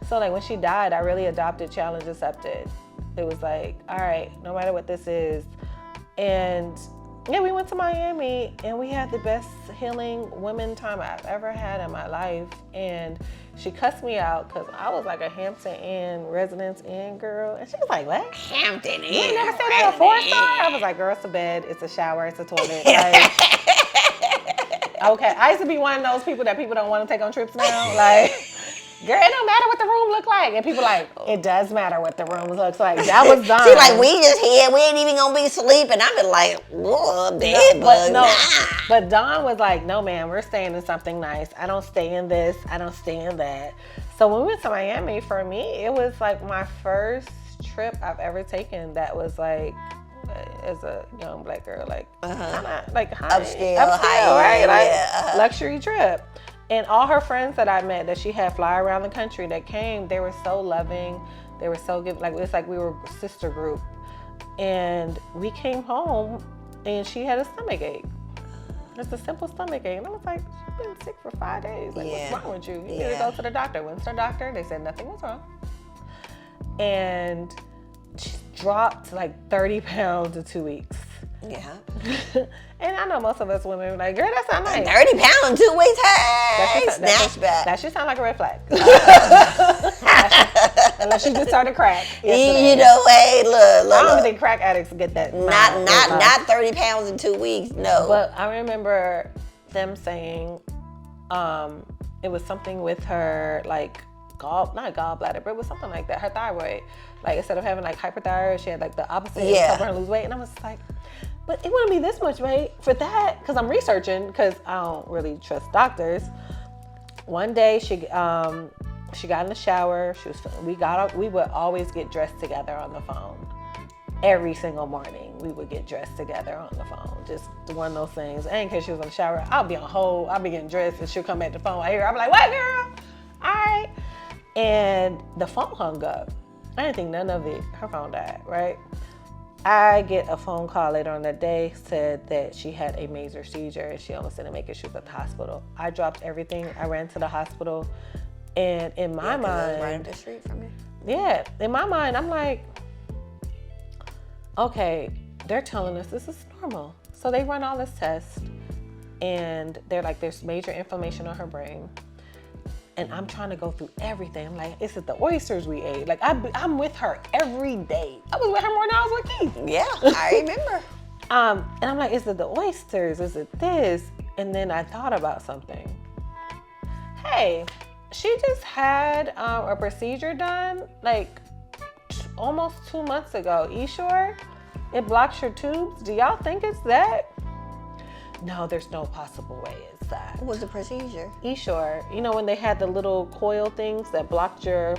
So like when she died, I really adopted challenge accepted. It was like, all right, no matter what this is. And yeah, we went to Miami, and we had the best healing women time I've ever had in my life. And she cussed me out because I was like a Hampton Inn Residence Inn girl. And she was like, what? Hampton Inn? You never say that, a 4-star? I was like, girl, it's a bed, it's a shower, it's a toilet. Like, okay, I used to be one of those people that people don't want to take on trips now. Like, girl, it don't matter what the room look like. And people like, it does matter what the room looks like. That was Dawn. She like, we just here, we ain't even gonna be sleeping. I've been like, whoa, bed bug, nah. But Dawn was like, no, man, we're staying in something nice. I don't stay in this, I don't stay in that. So when we went to Miami, for me, it was like my first trip I've ever taken that was like, as a young black girl, like, kinda, like upscale, right? Like, luxury trip. And all her friends that I met that she had fly around the country that came, they were so loving. They were so good. Like, it's like we were a sister group. And we came home, and she had a stomach ache. Just a simple stomach ache. And I was like, she's been sick for 5 days. Like, what's wrong with you? You need to go to the doctor. Went to the doctor. They said nothing was wrong. And she dropped like 30 pounds in 2 weeks. Yeah. And I know most of us women are like, girl, that sounds nice. 30 pounds, 2 weeks, hey, snatch back. That should sound like a red flag. Unless you just started crack. You know, hey, look. I don't even think crack addicts get that. Not 30 pounds in 2 weeks, no. But I remember them saying it was something with her, like, not gallbladder, but it was something like that, her thyroid. Like, instead of having like hyperthyroid, she had like the opposite, helping her lose weight. And I was like, but it wouldn't be this much weight for that, because I'm researching, because I don't really trust doctors. One day She got in the shower. We would always get dressed together on the phone. Every single morning, we would get dressed together on the phone. Just one of those things. And in case she was in the shower, I'll be on hold. I'll be getting dressed, and she'll come back to the phone. I hear her. I'm like, "What, girl? All right." And the phone hung up. I didn't think none of it. Her phone died, right? I get a phone call later on that day, said that she had a major seizure and she almost didn't make it. She was at the hospital. I dropped everything. I ran to the hospital. And in my mind, right up the street from you. Yeah, in my mind, I'm like, okay, they're telling us this is normal. So they run all this tests and they're like, there's major inflammation on her brain. And I'm trying to go through everything. I'm like, is it the oysters we ate? Like, I'm with her every day. I was with her more than I was with Keith. Yeah, I remember. And I'm like, is it the oysters? Is it this? And then I thought about something. Hey, she just had a procedure done like almost 2 months ago. You sure? It blocks your tubes. Do y'all think it's that? No, there's no possible way it's that. What was the procedure? Sure. You know when they had the little coil things that blocked your,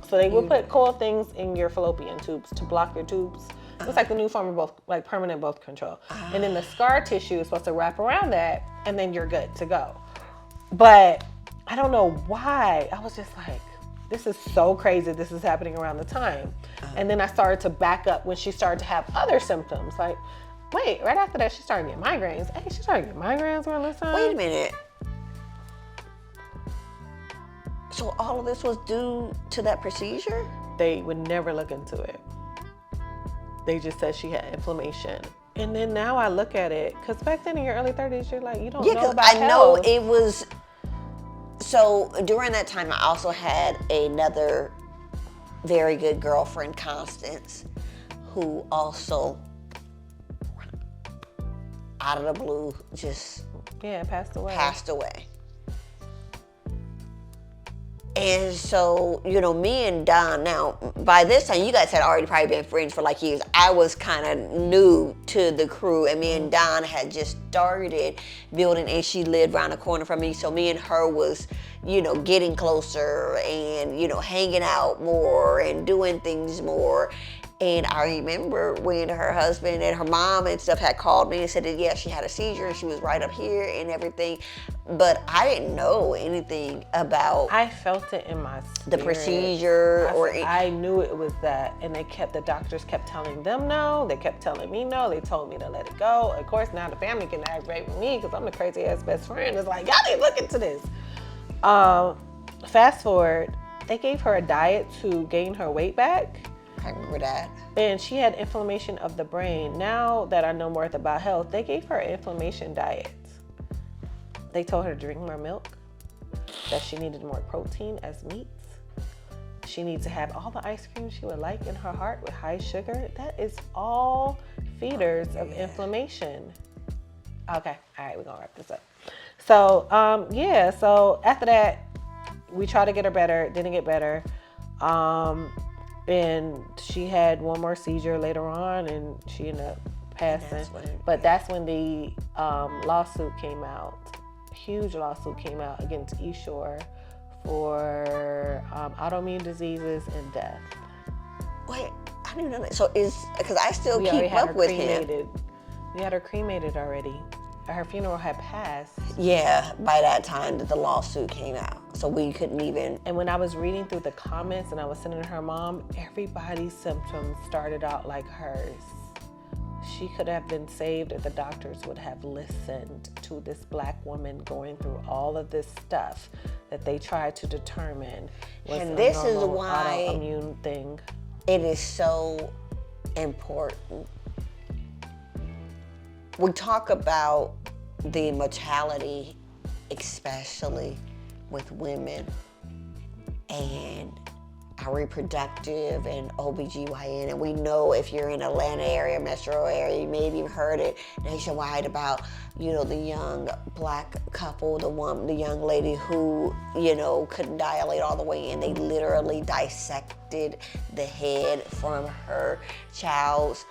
so they would put coil things in your fallopian tubes to block your tubes. It's like the new form of both, like permanent birth control. And then the scar tissue is supposed to wrap around that, and then you're good to go. But I don't know why. I was just like, this is so crazy. This is happening around the time. And then I started to back up when she started to have other symptoms. Like, wait, right after that, she started getting migraines. Hey, she started getting migraines around this time. Wait a minute. So all of this was due to that procedure? They would never look into it. They just said she had inflammation. And then now I look at it, because back then in your early 30s, you're like, you don't know about I know health. it was. So during that time, I also had another very good girlfriend, Constance, who also, out of the blue, just passed away. And so, me and Don, now, by this time, you guys had already probably been friends for like years. I was kind of new to the crew, and me and Don had just started building, and she lived around the corner from me. So me and her was, getting closer and, hanging out more and doing things more. And I remember when her husband and her mom and stuff had called me and said that, yeah, she had a seizure and she was right up here and everything. But I didn't know anything about. I felt it in my spirit. The procedure I knew it was that. And the doctors kept telling them no. They kept telling me no. They told me to let it go. Of course, now the family can aggravate with me because I'm the crazy ass best friend. It's like, y'all need to look into this. Fast forward, they gave her a diet to gain her weight back. I remember that. And she had inflammation of the brain. Now that I know more about health, they gave her an inflammation diet. They told her to drink more milk, that she needed more protein as meats. She needs to have all the ice cream she would like in her heart with high sugar. That is all feeders of inflammation. Okay, all right, we're gonna wrap this up. So, so after that, we tried to get her better, didn't get better. And she had one more seizure later on, and she ended up passing. That's when the lawsuit came out. Huge lawsuit came out against Shore for autoimmune diseases and death. Wait, I didn't know that. So because I still keep up with him. We had her cremated already. Her funeral had passed. Yeah, by that time that the lawsuit came out. So we couldn't even. And when I was reading through the comments and I was sending her mom, everybody's symptoms started out like hers. She could have been saved if the doctors would have listened to this Black woman going through all of this stuff that they tried to determine was and this a normal is why autoimmune thing. It is so important. We talk about the mortality, especially with women, and our reproductive and OBGYN. And we know if you're in Atlanta area, metro area, you may have even heard it nationwide about, the young Black couple, the young lady who, couldn't dilate all the way in. They literally dissected the head from her child's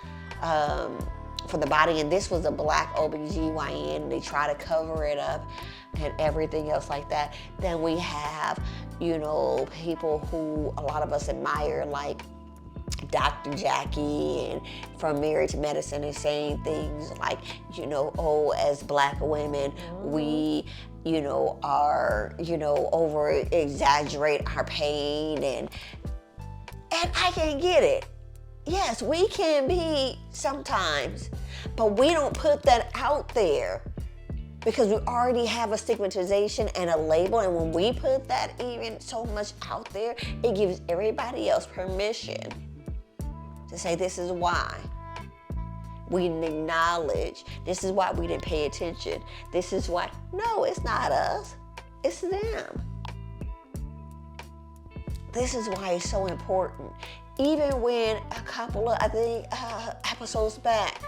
from the body, and this was a Black OBGYN. They try to cover it up, and everything else like that. Then we have, people who a lot of us admire, like Dr. Jackie, and from Marriage Medicine, is saying things like, as Black women, we, are, over exaggerate our pain, and I can get it. Yes, we can be sometimes, but we don't put that out there because we already have a stigmatization and a label. And when we put that even so much out there, it gives everybody else permission to say, this is why we didn't acknowledge, this is why we didn't pay attention, this is why. No, it's not us, it's them. This is why it's so important. Even when a couple of, episodes back,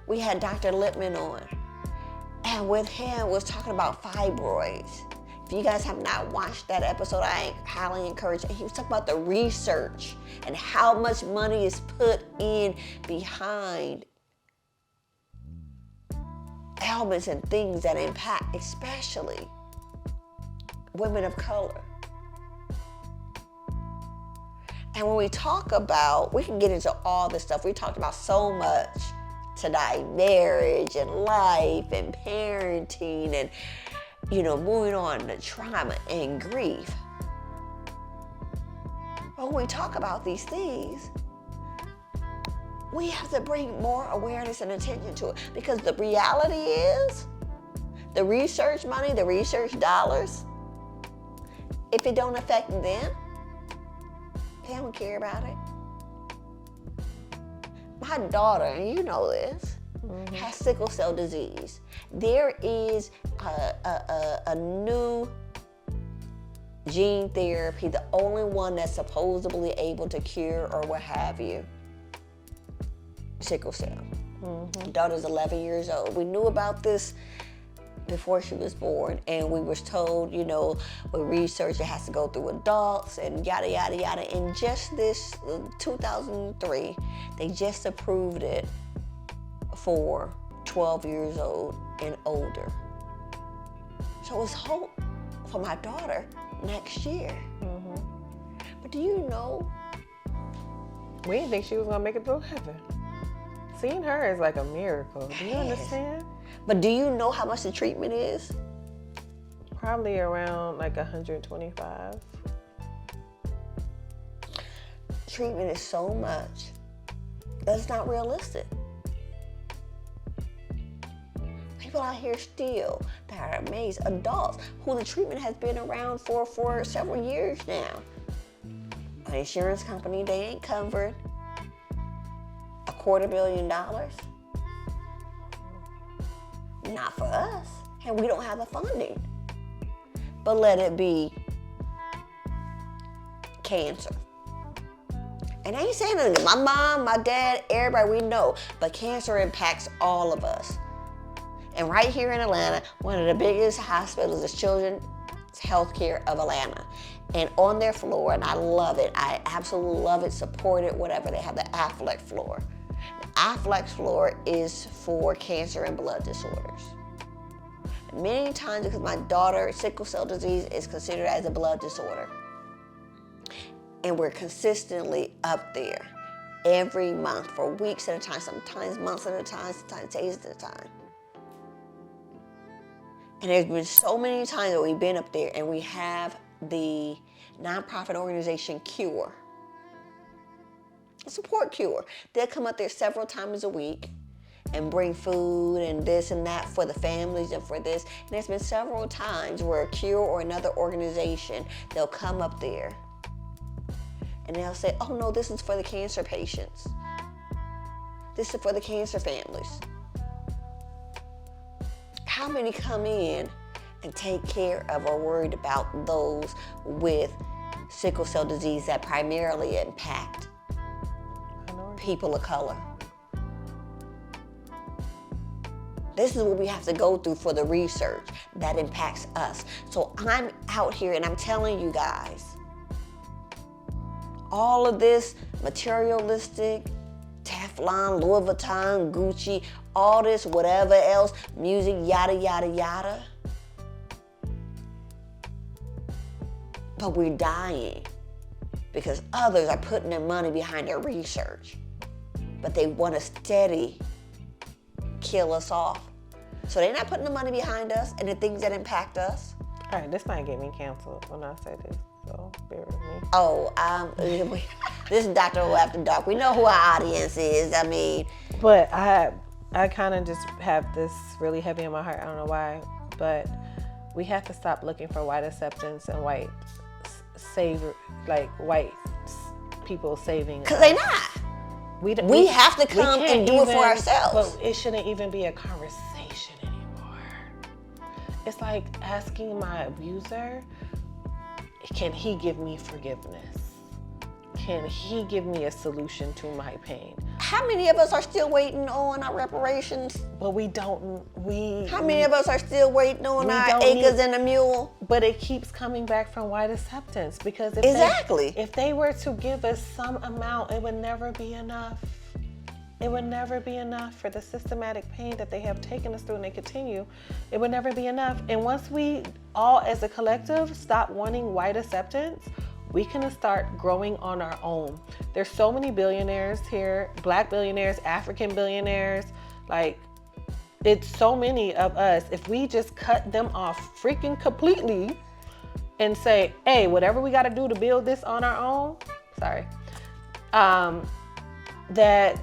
we had Dr. Lippman on, and with him was talking about fibroids. If you guys have not watched that episode, I highly encourage it. He was talking about the research and how much money is put in behind ailments and things that impact especially women of color. And when we talk about, we can get into all this stuff. We talked about so much today, marriage and life and parenting and, moving on to trauma and grief. But when we talk about these things, we have to bring more awareness and attention to it, because the reality is, the research money, the research dollars, if it don't affect them, they don't care about it. My daughter, and you know this, has sickle cell disease. There is a new gene therapy, the only one that's supposedly able to cure or what have you, sickle cell. Daughter's 11 years old. We knew about this before she was born, and we were told, with research, it has to go through adults and yada, yada, yada. And just this 2003, they just approved it for 12 years old and older. So it's hope for my daughter next year. But do you know? We didn't think she was gonna make it through heaven. Seeing her is like a miracle. Do you understand? But do you know how much the treatment is? Probably around like 125. Treatment is so much that's not realistic. People out here still that are amazed, adults who the treatment has been around for several years now. An insurance company, they ain't covered $250,000. Not for us, and we don't have the funding. But let it be cancer. And I ain't saying nothing. My mom, my dad, everybody we know, but cancer impacts all of us. And right here in Atlanta, one of the biggest hospitals is Children's Healthcare of Atlanta. And on their floor, and I love it, I absolutely love it, support it, whatever, they have the Affleck floor. The Affleck floor is for cancer and blood disorders. Many times, because my daughter, sickle cell disease is considered as a blood disorder. And we're consistently up there every month for weeks at a time, sometimes months at a time, sometimes days at a time. And there's been so many times that we've been up there, and we have the nonprofit organization Cure. Support Cure. They'll come up there several times a week and bring food and this and that for the families and for this. And there's been several times where Cure or another organization, they'll come up there and they'll say, oh no, this is for the cancer patients. This is for the cancer families. How many come in and take care of or worried about those with sickle cell disease that primarily impact people of color? This is what we have to go through for the research that impacts us. So I'm out here and I'm telling you guys, all of this materialistic, Teflon, Louis Vuitton, Gucci, all this, whatever else, music, yada, yada, yada, but we're dying because others are putting their money behind their research, but they want to steady kill us off. So they're not putting the money behind us and the things that impact us. All right, this might get me canceled when I say this, so bear with me. Oh, this is Dr.O After Dark. We know who our audience is. I mean, but I kind of just have this really heavy in my heart. I don't know why, but we have to stop looking for white acceptance and white people saving. Because they're not. We have to come and do it for ourselves. But it shouldn't even be a conversation anymore. It's like asking my abuser, can he give me forgiveness? Can he give me a solution to my pain? How many of us are still waiting on our reparations? But we don't. How many of us are still waiting on our acres and a mule? But it keeps coming back from white acceptance, because if they were to give us some amount, it would never be enough. It would never be enough for the systematic pain that they have taken us through, and they continue. It would never be enough. And once we all as a collective stop wanting white acceptance, we can start growing on our own. There's so many billionaires here, Black billionaires, African billionaires, like it's so many of us. If we just cut them off freaking completely and say, hey, whatever we gotta do to build this on our own, that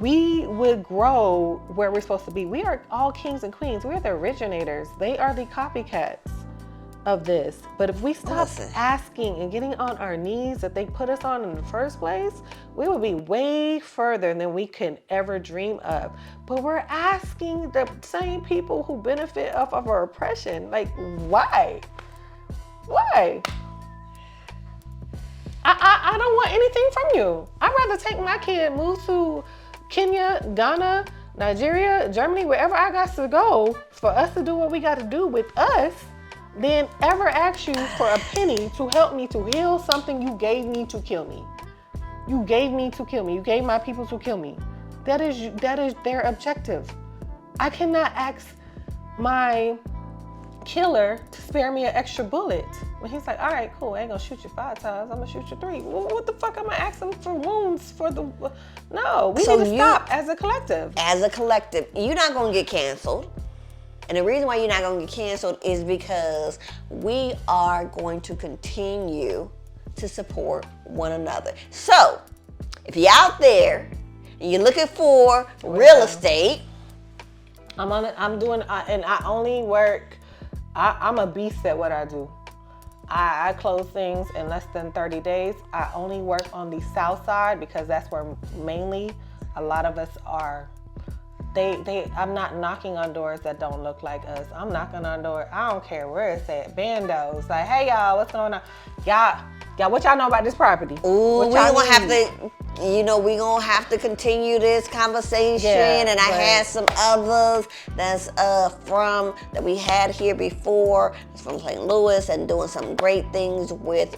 we would grow where we're supposed to be. We are all kings and queens. We're the originators. They are the copycats of this. But if we stop asking and getting on our knees that they put us on in the first place, we would be way further than we can ever dream of. But we're asking the same people who benefit off of our oppression. Like, why? Why? I don't want anything from you. I'd rather take my kid, move to Kenya, Ghana, Nigeria, Germany, wherever I got to go for us to do what we got to do with us, than ever ask you for a penny to help me to heal something you gave me to kill me. You gave me to kill me. You gave my people to kill me. That is their objective. I cannot ask my killer to spare me an extra bullet. When he's like, all right, cool, I ain't gonna shoot you 5 times, I'm gonna shoot you 3. Well, what the fuck am I asking for wounds for the... No, we need to stop as a collective. As a collective, you're not gonna get canceled. And the reason why you're not gonna get canceled is because we are going to continue to support one another. So, if you're out there and you're looking for real estate, I'm a beast at what I do. I close things in less than 30 days. I only work on the south side because that's where mainly a lot of us are. I'm not knocking on doors that don't look like us. I'm knocking on doors, I don't care where it's at, bandos. Like, hey y'all, what's going on? Y'all, what y'all know about this property? Ooh, we gonna have to continue this conversation. And I had some others that we had here before. It's from St. Louis and doing some great things with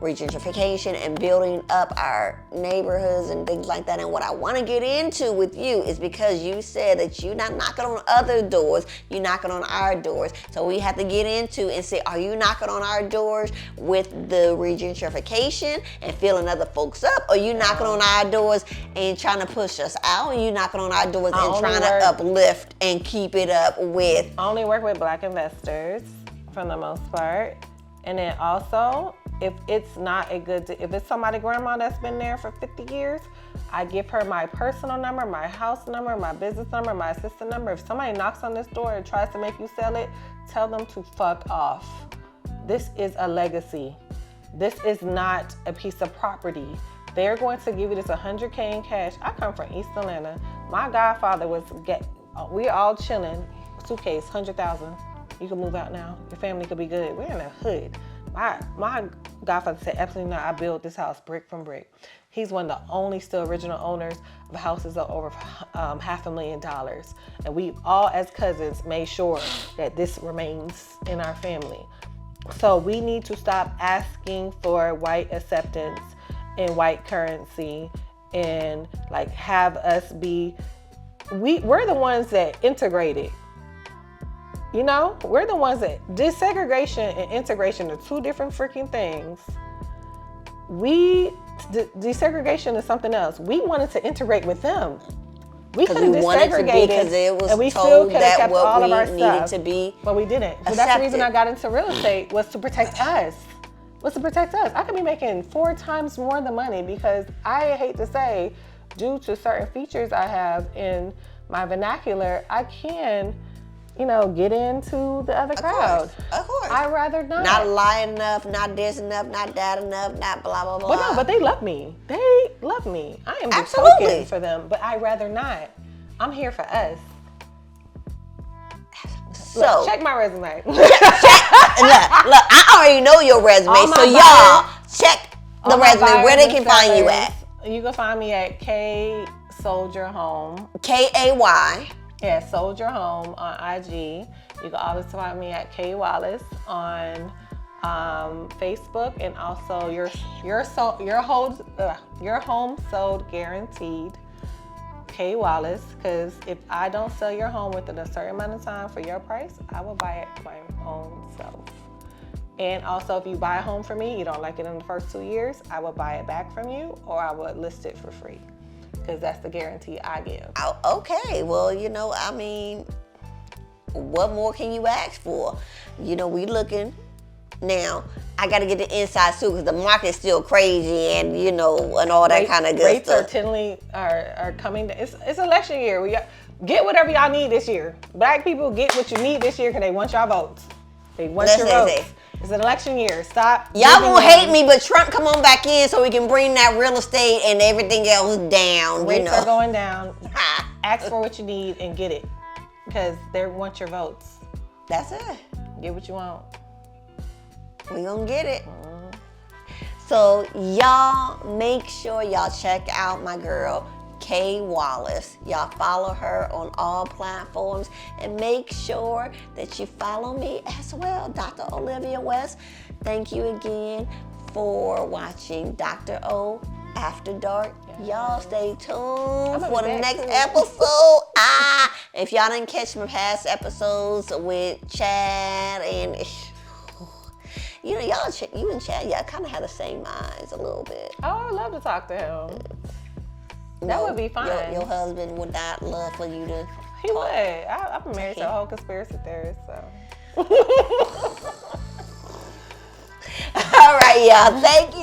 regentrification and building up our neighborhoods and things like that. And what I want to get into with you is because you said that you're not knocking on other doors, you're knocking on our doors. So we have to get into and say, are you knocking on our doors with the regentrification and filling other folks up? Or you knocking on our doors and trying to push us out? Or you knocking on our doors and trying to uplift and keep it up with? I only work with Black investors for the most part. And then also, if it's somebody grandma that's been there for 50 years, I give her my personal number, my house number, my business number, my assistant number. If somebody knocks on this door and tries to make you sell it, tell them to fuck off. This is a legacy. This is not a piece of property. They're going to give you this $100K in cash. I come from East Atlanta. My godfather we're all chilling. Suitcase, $100,000. You can move out now. Your family could be good. We're in a hood. My godfather said, absolutely not. I built this house brick from brick. He's one of the only still original owners of houses of over $500,000. And we all as cousins made sure that this remains in our family. So we need to stop asking for white acceptance and white currency and like have us be, we're the ones that integrated. You know, we're the ones that desegregation and integration are two different freaking things. Desegregation is something else. We wanted to integrate with them. We could have desegregated, because it was and we still told could have that kept what all of we our needed stuff, to be but we didn't. So that's the accepted. reason I got into real estate, was to protect us. Was to protect us. I could be making 4 times more the money because I hate to say, due to certain features I have in my vernacular, I can, you know, get into the other crowd. Of course. I'd rather not. Not lie enough, not this enough, not that enough, not blah, blah, blah. But no, but they love me. They love me. I am the Absolutely. token for them, but I'd rather not. I'm here for us. So, Look, check my resume. look, I already know your resume, so y'all check the resume, where they can find you at. You can find me at K Soldier Home. K-A-Y. Yeah, Soldier Home on IG. You can always find me at K Wallace on Facebook, and also your home sold guaranteed. K Wallace, because if I don't sell your home within a certain amount of time for your price, I will buy it my own self. And also, if you buy a home from me, you don't like it in the first 2 years, I will buy it back from you, or I will list it for free, because that's the guarantee I give. Oh, okay, well, you know, I mean, what more can you ask for? You know, we looking now. I got to get the inside suit because the market's still crazy, and you know, and all that kind of good rates stuff. are coming. It's election year. Get whatever y'all need this year. Black people, get what you need this year because they want y'all votes. They want your votes. It's an election year. Stop. Y'all gonna hate me, but Trump come on back in so we can bring that real estate and everything else down. Rates you know, are going down. Ask for what you need and get it, because they want your votes. That's it. Get what you want. We gonna get it. So y'all make sure y'all check out my girl K Wallace. Y'all follow her on all platforms, and make sure that you follow me as well, Dr. Olivia West. Thank you again for watching Dr.O After Dark. Y'all stay tuned for the next episode. If y'all didn't catch my past episodes with Chad and you know, you and Chad, y'all kind of have the same minds a little bit. Oh, I'd love to talk to him. That would be fun. Your husband would not love for you to. He would. I've been married to a whole conspiracy theorist, so. All right, y'all. Thank you